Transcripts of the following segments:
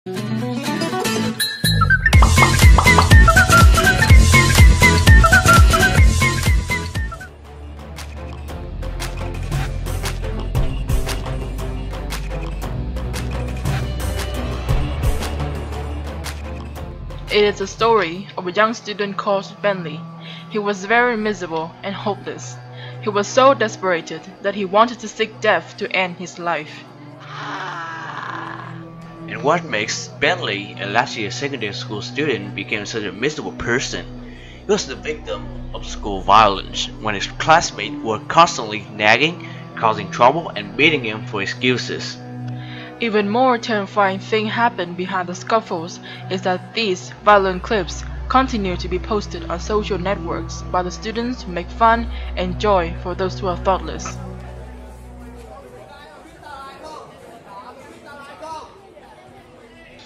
It is a story of a young student called Bentley. He was very miserable and hopeless. He was so desperate that he wanted to seek death to end his life. And what makes Bentley, a last year secondary school student, became such a miserable person? He was the victim of school violence when his classmates were constantly nagging, causing trouble, and beating him for excuses. Even more terrifying thing happened behind the scuffles is that these violent clips continue to be posted on social networks by the students to make fun and joy for those who are thoughtless.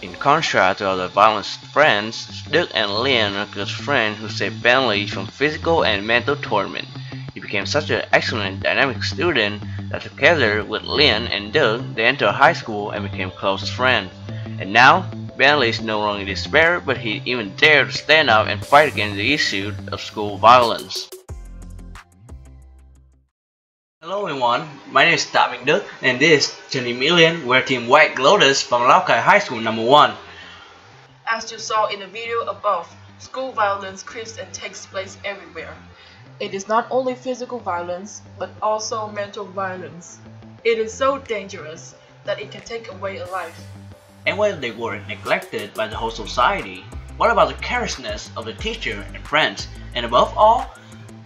In contrast to other violent friends, Doug and Lynn are good friends who saved Bentley from physical and mental torment. He became such an excellent dynamic student that together with Lynn and Doug they entered high school and became close friends. And now, Bentley is no longer in despair, but he even dared to stand up and fight against the issue of school violence. Hello everyone, my name is MIธ์, and this is MIธ์. We're Team White Lotus from Laokai High School number 1. As you saw in the video above, school violence creeps and takes place everywhere. It is not only physical violence, but also mental violence. It is so dangerous that it can take away a life. And whether they were neglected by the whole society, what about the carelessness of the teacher and friends? And above all,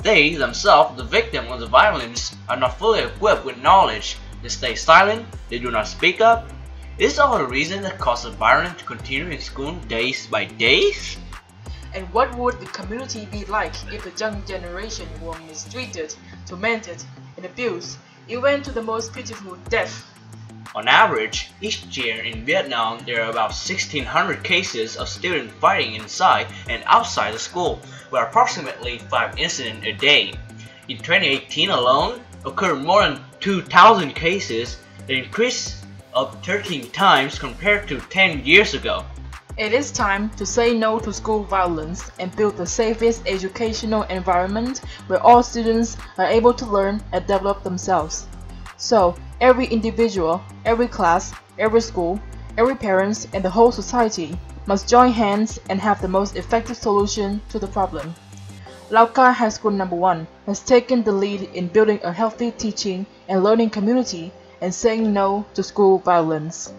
they themselves, the victim of the violence, are not fully equipped with knowledge. They stay silent, they do not speak up. Is this all the reason that causes violence to continue in school days by days? And what would the community be like if the young generation were mistreated, tormented, and abused, even to the most pitiful death? On average, each year in Vietnam there are about 1,600 cases of students fighting inside and outside the school, with approximately 5 incidents a day. In 2018 alone, occurred more than 2,000 cases, an increase of 13 times compared to 10 years ago. It is time to say no to school violence and build the safest educational environment where all students are able to learn and develop themselves. So, every individual, every class, every school, every parent, and the whole society must join hands and have the most effective solution to the problem. Laokai High School number 1 has taken the lead in building a healthy teaching and learning community and saying no to school violence.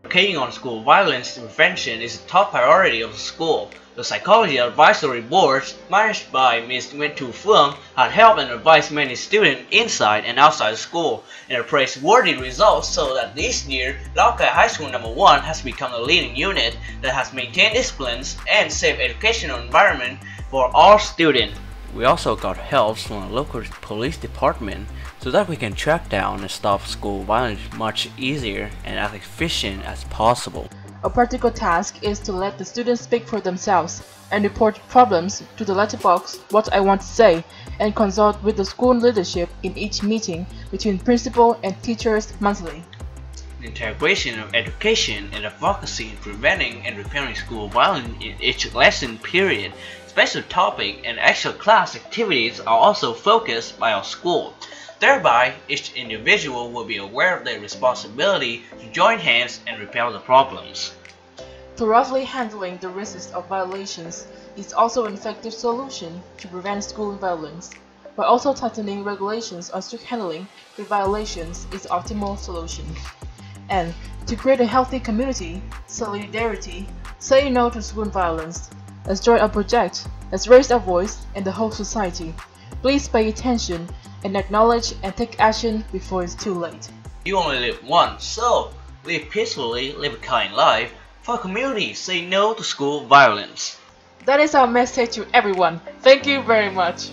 Advocating on school violence prevention is a top priority of the school. The Psychology Advisory Board, managed by Ms. Nguyễn Thu Phương, had helped and advised many students inside and outside the school, and a praiseworthy result so that this year, Laokai High School number 1 has become a leading unit that has maintained disciplines and safe educational environment for all students. We also got help from the local police department so that we can track down and stop school violence much easier and as efficient as possible. A practical task is to let the students speak for themselves and report problems to the letterbox "What I Want to Say" and consult with the school leadership in each meeting between principal and teachers monthly. The integration of education and advocacy in preventing and repairing school violence in each lesson period, special topic, and actual class activities are also focused by our school. Thereby, each individual will be aware of their responsibility to join hands and repel the problems. Thoroughly handling the risks of violations is also an effective solution to prevent school violence, but also tightening regulations on strict handling with violations is the optimal solution. And to create a healthy community, solidarity, say no to school violence. Let's join our project, let's raise our voice in the whole society. Please pay attention and acknowledge and take action before it's too late. You only live once, so live peacefully, live a kind life. For a community, say no to school violence. That is our message to everyone. Thank you very much.